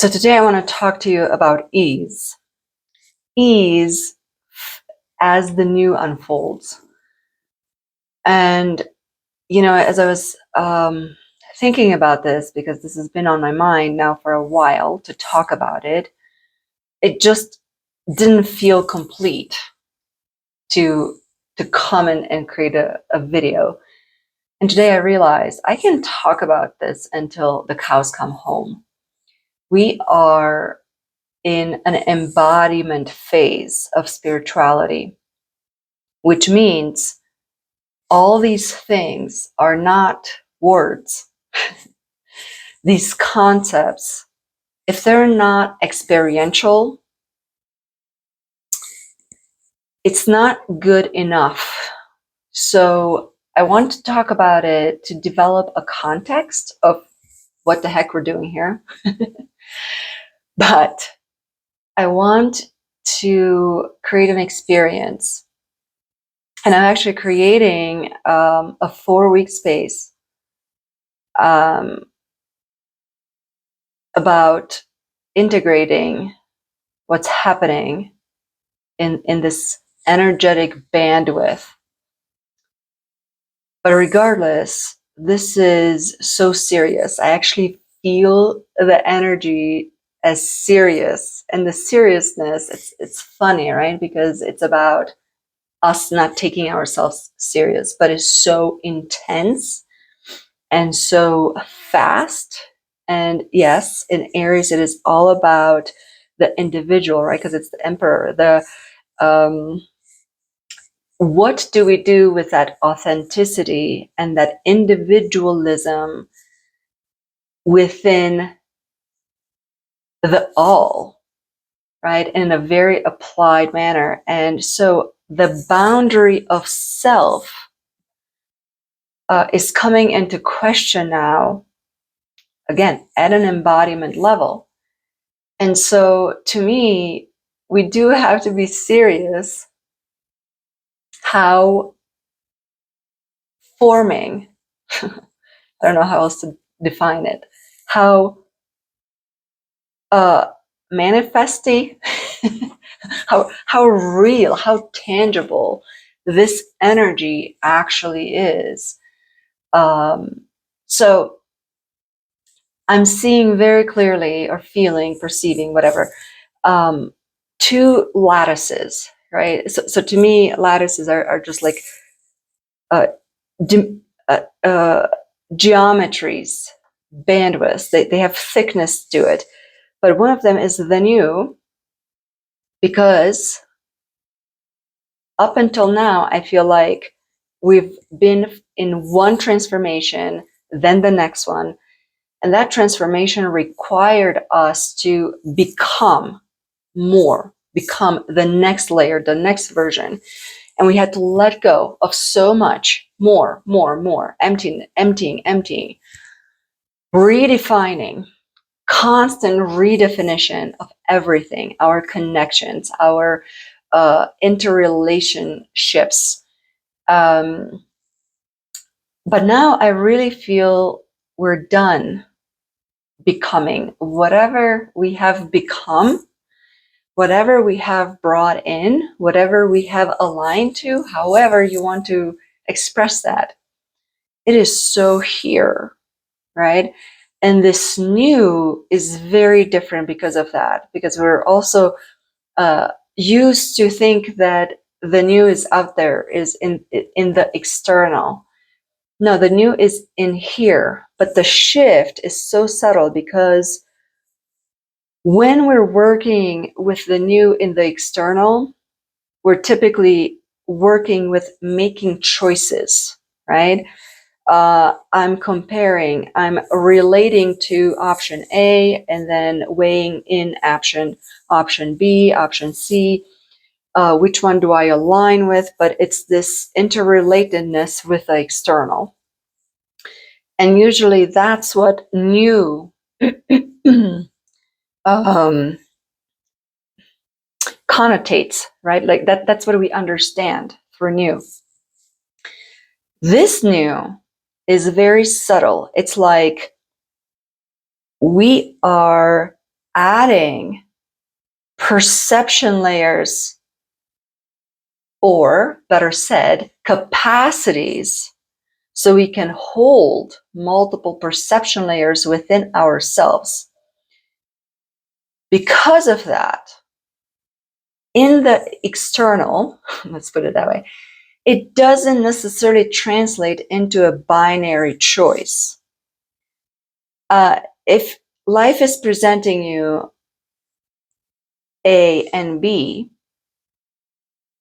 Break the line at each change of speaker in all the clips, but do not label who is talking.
So today I want to talk to you about ease. Ease as the new unfolds. And, as I was thinking about this, because this has been on my mind now for a while to talk about it, it just didn't feel complete to come and create a video. And today I realized I can talk about this until the cows come home. We are in an embodiment phase of spirituality, which means all these things are not words. These concepts, if they're not experiential, it's not good enough. So I want to talk about it to develop a context of what the heck we're doing here. But I want to create an experience. And I'm actually creating a 4-week space about integrating what's happening in this energetic bandwidth. But regardless, this is so serious. I actually feel the energy as serious, and the seriousness, it's funny, right? Because it's about us not taking ourselves serious, but it's so intense and so fast. And yes, in Aries, it is all about the individual, right? Because it's the emperor. What do we do with that authenticity and that individualism within the all, right? In a very applied manner. And so the boundary of self is coming into question now, again, at an embodiment level. And so to me, we do have to be serious how forming, I don't know how else to define it, how manifesting, how real, how tangible this energy actually is. So I'm seeing very clearly, or feeling, perceiving, whatever, 2 lattices, right? So to me, lattices are just like geometries, bandwidths. They have thickness to it. But one of them is the new, because up until now, I feel like we've been in one transformation, then the next one. And that transformation required us to become more, become the next layer, the next version. And we had to let go of so much more, emptying, redefining, constant redefinition of everything, our connections, our interrelationships. But now I really feel we're done becoming. Whatever we have become, whatever we have brought in, whatever we have aligned to, however you want to express that, it is so here, right? And this new is very different because of that, because we're also used to think that the new is out there, is in the external. No, the new is in here, but the shift is so subtle, because when we're working with the new in the external, we're typically working with making choices, right? I'm comparing, I'm relating to option A and then weighing in option B, option C. Which one do I align with? But it's this interrelatedness with the external. And usually that's what new connotates, right? Like that's what we understand for new. This new is very subtle. It's like we are adding perception layers, or better said, capacities, so we can hold multiple perception layers within ourselves. Because of that, in the external, let's put it that way, it doesn't necessarily translate into a binary choice. If life is presenting you A and B,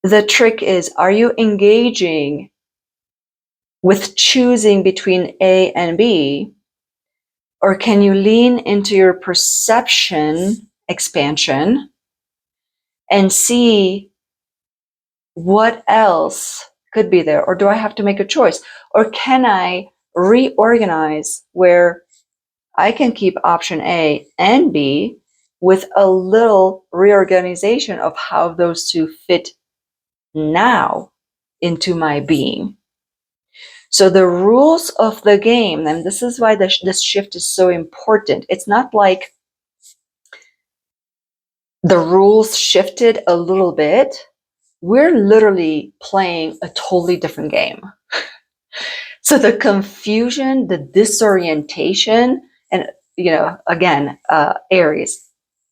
the trick is, are you engaging with choosing between A and B, or can you lean into your perception expansion and see what else could be there? Or do I have to make a choice? Or can I reorganize where I can keep option A and B with a little reorganization of how those two fit now into my being? So the rules of the game, and this is why this shift is so important. It's not like the rules shifted a little bit. We're literally playing a totally different game. So the confusion, the disorientation, and again, Aries,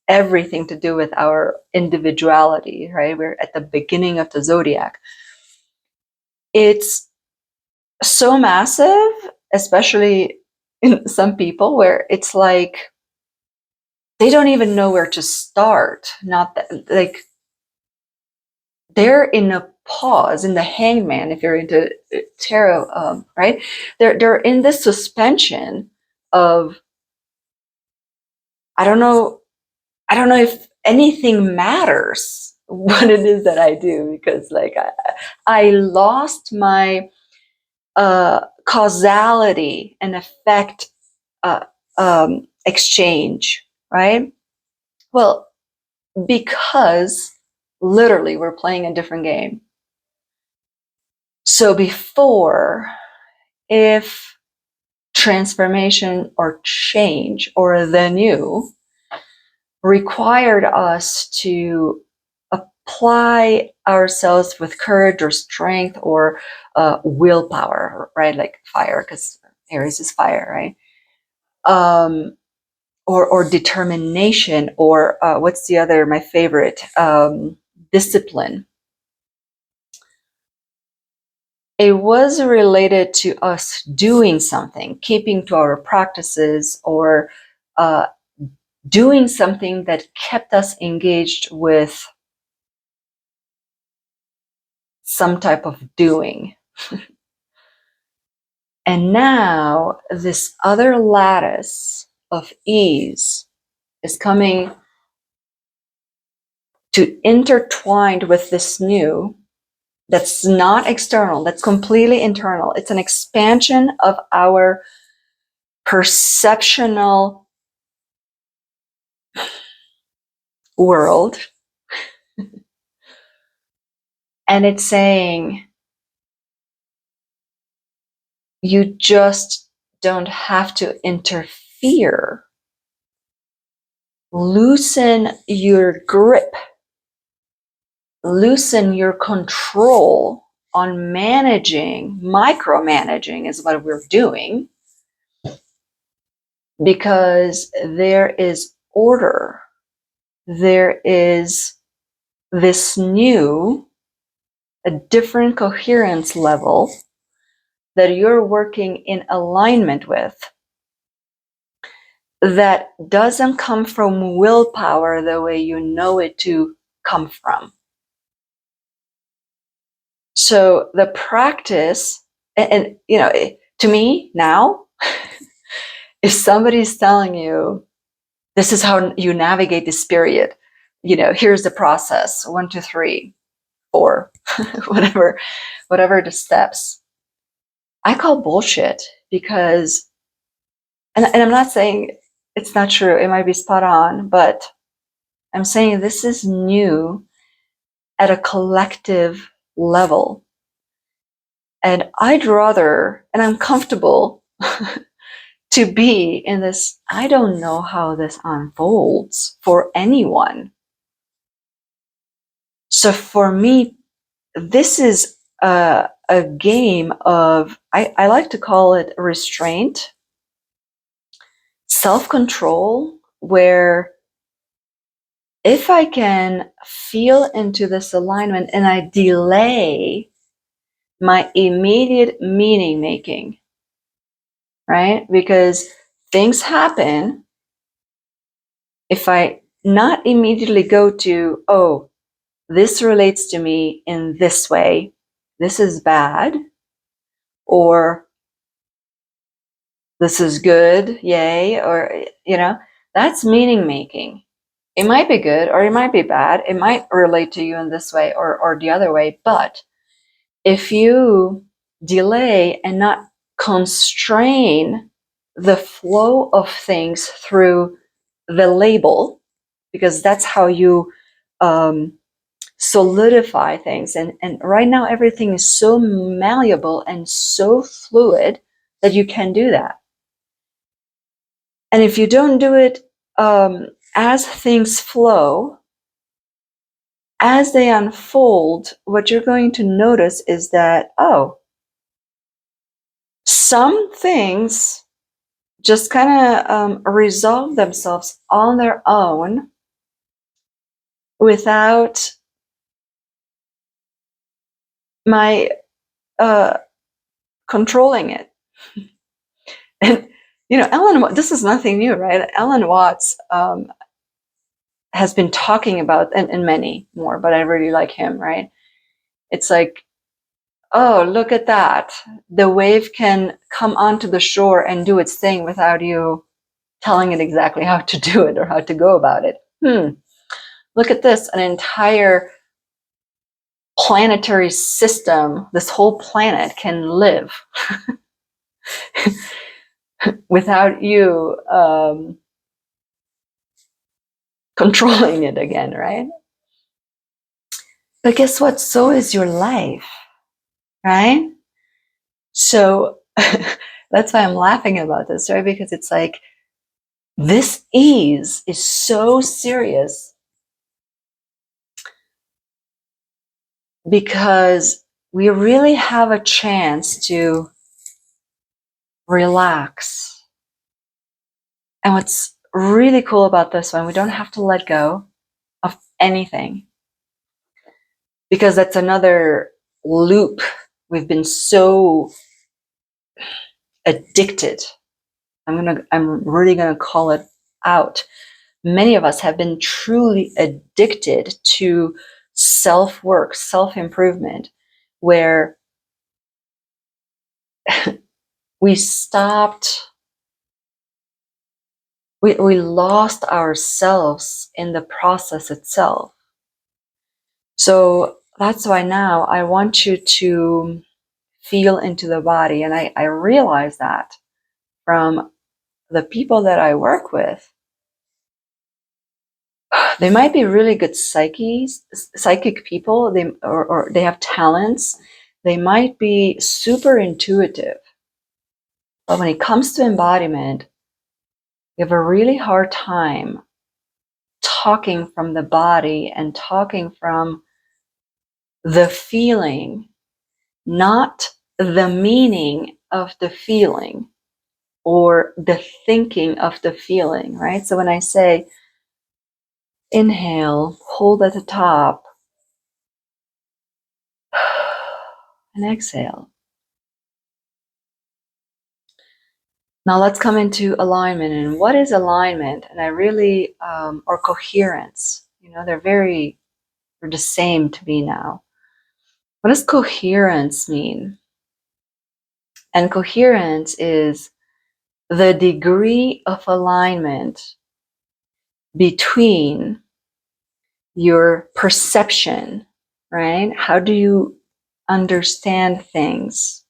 everything to do with our individuality, right? We're at the beginning of the zodiac. It's so massive, especially in some people, where it's like they don't even know where to start. Not that, like, they're in a pause, in the hangman, if you're into tarot, right? They're in this suspension of, I don't know if anything matters what it is that I do, because like I lost my causality and effect exchange, right? Well, because literally we're playing a different game. So before, if transformation or change or the new required us to apply ourselves with courage or strength or willpower, right? Like fire, because Aries is fire, right? Or determination, or what's the other, my favorite, discipline. It was related to us doing something, keeping to our practices, or doing something that kept us engaged with some type of doing. And now this other lattice of ease is coming to intertwine with this new, that's not external, that's completely internal. It's an expansion of our perceptional world. And it's saying, you just don't have to interfere. Loosen your grip. Loosen your control on managing. Micromanaging is what we're doing, because there is order. There is this new, a different coherence level that you're working in alignment with, that doesn't come from willpower the way you know it to come from. So the practice, and to me now, if somebody's telling you, this is how you navigate this period, here's the process, 1, 2, 3, 4, whatever the steps, I call bullshit, because, and I'm not saying it's not true, it might be spot on, but I'm saying this is new at a collective level. And I'd rather, and I'm comfortable to be in this, I don't know how this unfolds for anyone. So for me, this is a game of, I like to call it restraint, self-control, where if I can feel into this alignment and I delay my immediate meaning making, right? Because things happen. If I not immediately go to, oh, this relates to me in this way, this is bad, or this is good, yay, or, that's meaning making. It might be good or it might be bad. It might relate to you in this way or the other way. But if you delay and not constrain the flow of things through the label, because that's how you solidify things. And right now, everything is so malleable and so fluid that you can do that. And if you don't do it as things flow, as they unfold, what you're going to notice is that, oh, some things just kind of resolve themselves on their own without my controlling it. And, this is nothing new, right? Alan Watts has been talking about, and many more, but I really like him, right? It's like, oh, look at that. The wave can come onto the shore and do its thing without you telling it exactly how to do it or how to go about it. Look at this, an entire planetary system, this whole planet can live without you controlling it again, right? But guess what? So is your life, right? So that's why I'm laughing about this, right? Because it's like, this ease is so serious because we really have a chance to relax. And what's really cool about this one, we don't have to let go of anything, because that's another loop. We've been so addicted. I'm really gonna call it out. Many of us have been truly addicted to self-work, self-improvement, where we lost ourselves in the process itself. So that's why now I want you to feel into the body. And I realize that from the people that I work with, they might be really good psychic people, or they have talents. They might be super intuitive. But when it comes to embodiment, you have a really hard time talking from the body and talking from the feeling, not the meaning of the feeling or the thinking of the feeling, right? So when I say inhale, hold at the top, and exhale. Now let's come into alignment. And what is alignment? And I really, or coherence, they're the same to me now. What does coherence mean? And coherence is the degree of alignment between your perception, right? How do you understand things?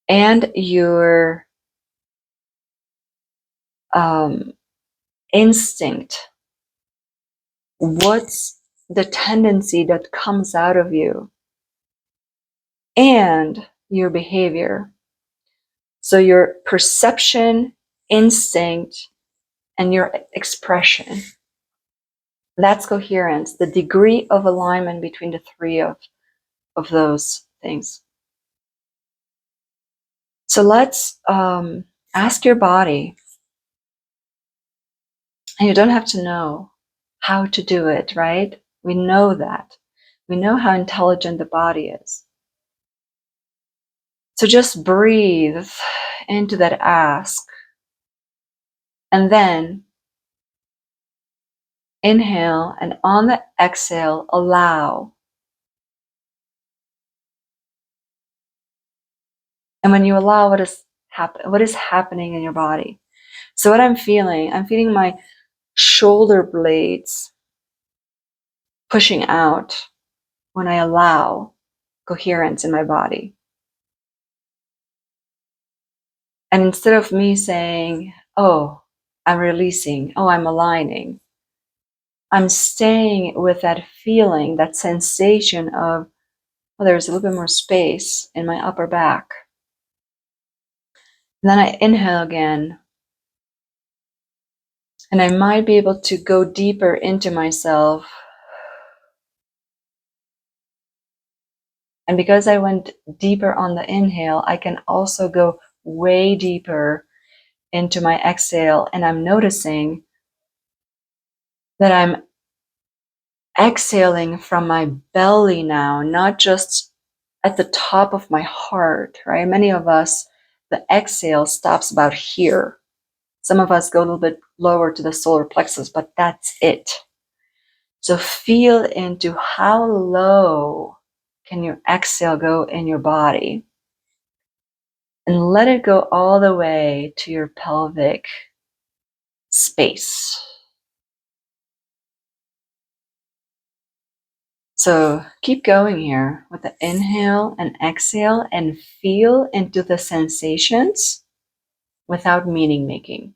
And your instinct. What's the tendency that comes out of you? And your behavior. So your perception, instinct, and your expression. That's coherence, the degree of alignment between the three of those things. So let's ask your body, and you don't have to know how to do it, right? We know that. We know how intelligent the body is. So just breathe into that ask, and then inhale, and on the exhale, allow. And when you allow, what is happening in your body? So what I'm feeling my shoulder blades pushing out when I allow coherence in my body. And instead of me saying, oh, I'm releasing, oh, I'm aligning, I'm staying with that feeling, that sensation of, oh, there's a little bit more space in my upper back. And then I inhale again. And I might be able to go deeper into myself. And because I went deeper on the inhale, I can also go way deeper into my exhale. And I'm noticing that I'm exhaling from my belly now, not just at the top of my heart, right? Many of us, the exhale stops about here. Some of us go a little bit lower to the solar plexus, but that's it. So feel into how low can your exhale go in your body, and let it go all the way to your pelvic space. So keep going here with the inhale and exhale, and feel into the sensations without meaning making.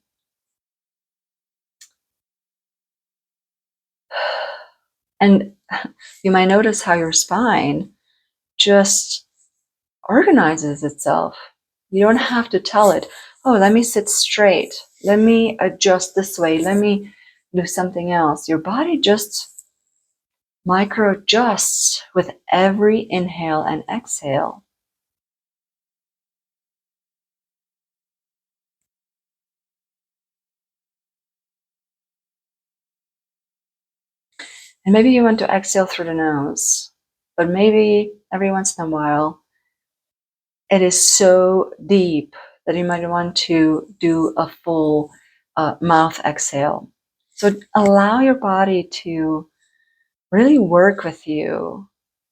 And you might notice how your spine just organizes itself. You don't have to tell it, oh, let me sit straight. Let me adjust this way. Let me do something else. Your body just micro adjusts with every inhale and exhale. And maybe you want to exhale through the nose, but maybe every once in a while, it is so deep that you might want to do a full mouth exhale. So allow your body to really work with you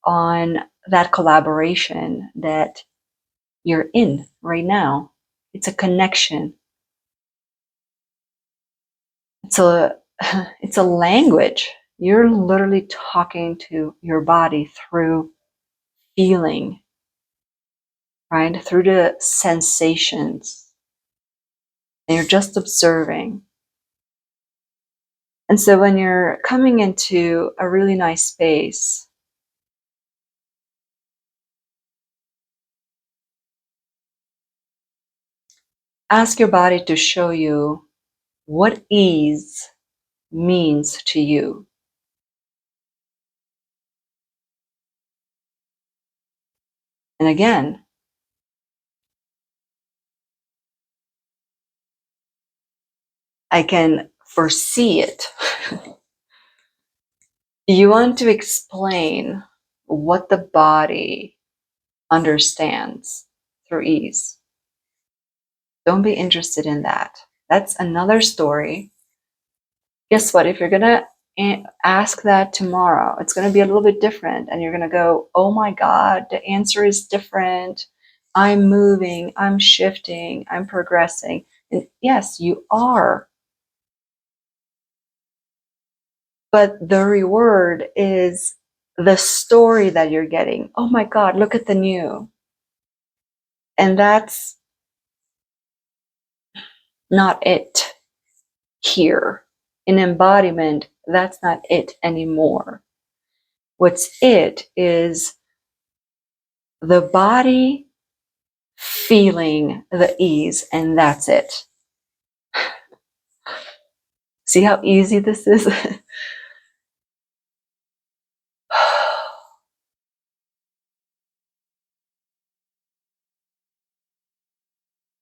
on that collaboration that you're in right now. It's a connection. It's a language. You're literally talking to your body through feeling, right? Through the sensations. And you're just observing. And so when you're coming into a really nice space, ask your body to show you what ease means to you. And again, I can foresee it. You want to explain what the body understands through ease. Don't be interested in that. That's another story. Guess what? If you're going to ask that tomorrow, it's going to be a little bit different. And you're going to go, oh my God, the answer is different. I'm moving, I'm shifting, I'm progressing. And yes, you are. But the reward is the story that you're getting. Oh my God, look at the new. And that's not it here. In embodiment, that's not it anymore. What's it is the body feeling the ease, and that's it. See how easy this is?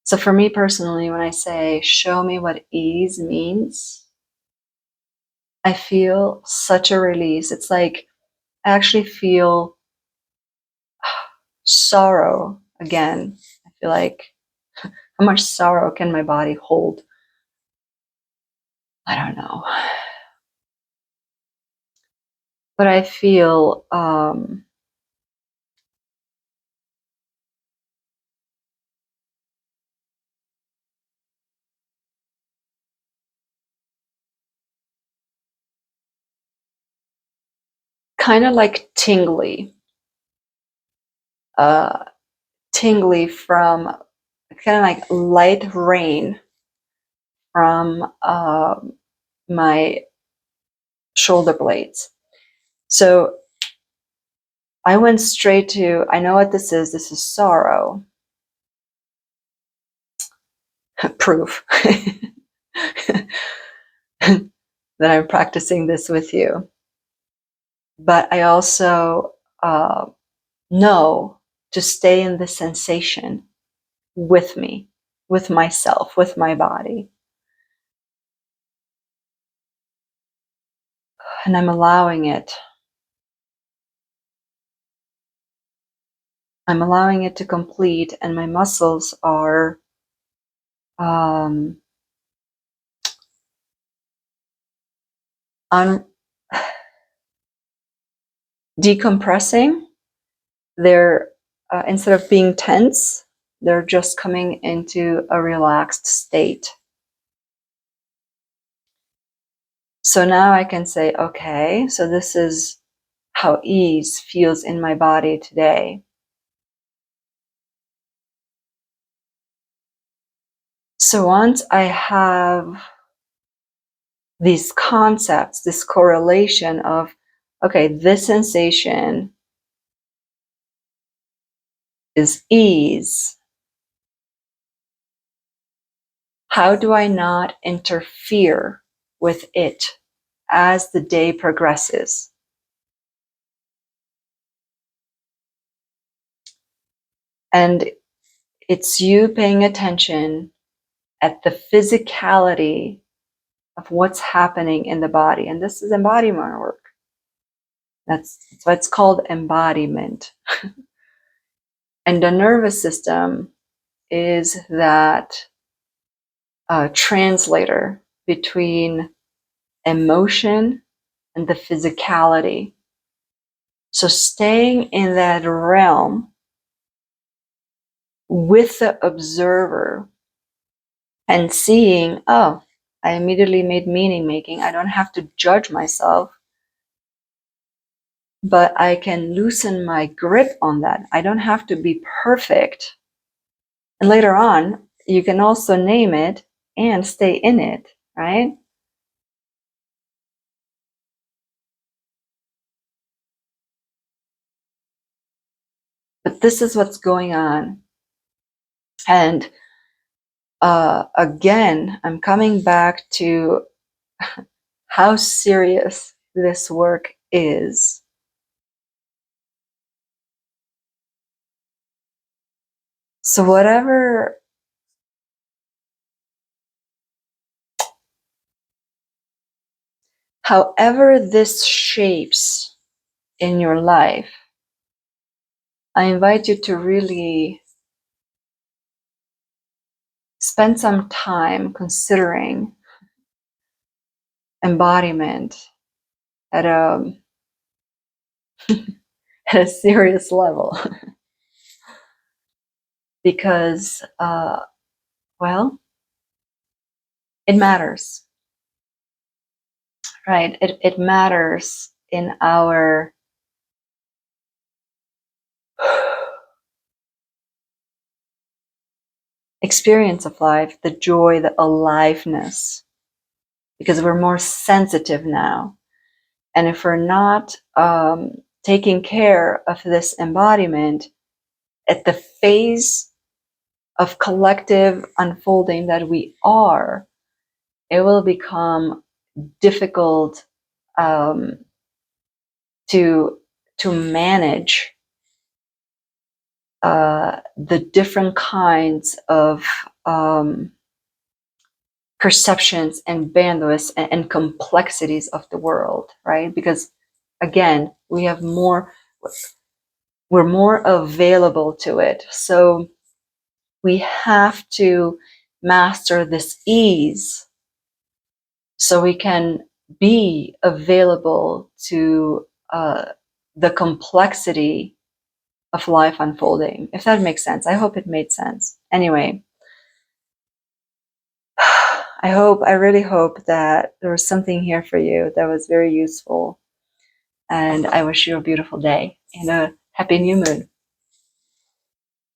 So for me personally, when I say, show me what ease means, I feel such a release. It's like I actually feel sorrow again. I feel like, how much sorrow can my body hold? I don't know. But I feel kind of like tingly. Tingly from kind of like light rain from my shoulder blades. So I went straight to, I know what this is. This is sorrow. Proof that I'm practicing this with you. But I also know to stay in the sensation with me, with myself, with my body. And I'm allowing it. I'm allowing it to complete, and my muscles are decompressing. They're instead of being tense, they're just coming into a relaxed state. So now I can say, okay, so this is how ease feels in my body today. So once I have these concepts, this correlation of, okay, this sensation is ease. How do I not interfere with it as the day progresses? And it's you paying attention at the physicality of what's happening in the body. And this is embodiment work. That's why it's called embodiment. And the nervous system is that translator between emotion and the physicality. So staying in that realm with the observer and seeing, oh, I immediately made meaning making. I don't have to judge myself, but I can loosen my grip on that. I don't have to be perfect. And later on, you can also name it and stay in it, right? But this is what's going on. And again, I'm coming back to how serious this work is. So however this shapes in your life, I invite you to really spend some time considering embodiment at a at a serious level. Because well, it matters, right? It matters in our experience of life, the joy, the aliveness, because we're more sensitive now. And if we're not taking care of this embodiment at the phase of collective unfolding that we are, it will become difficult to manage the different kinds of perceptions and bandwidths and complexities of the world, right? Because again, we're more available to it. So we have to master this ease so we can be available to the complexity of life unfolding, if that makes sense. I hope it made sense. Anyway, I really hope that there was something here for you that was very useful. And I wish you a beautiful day and a happy new moon.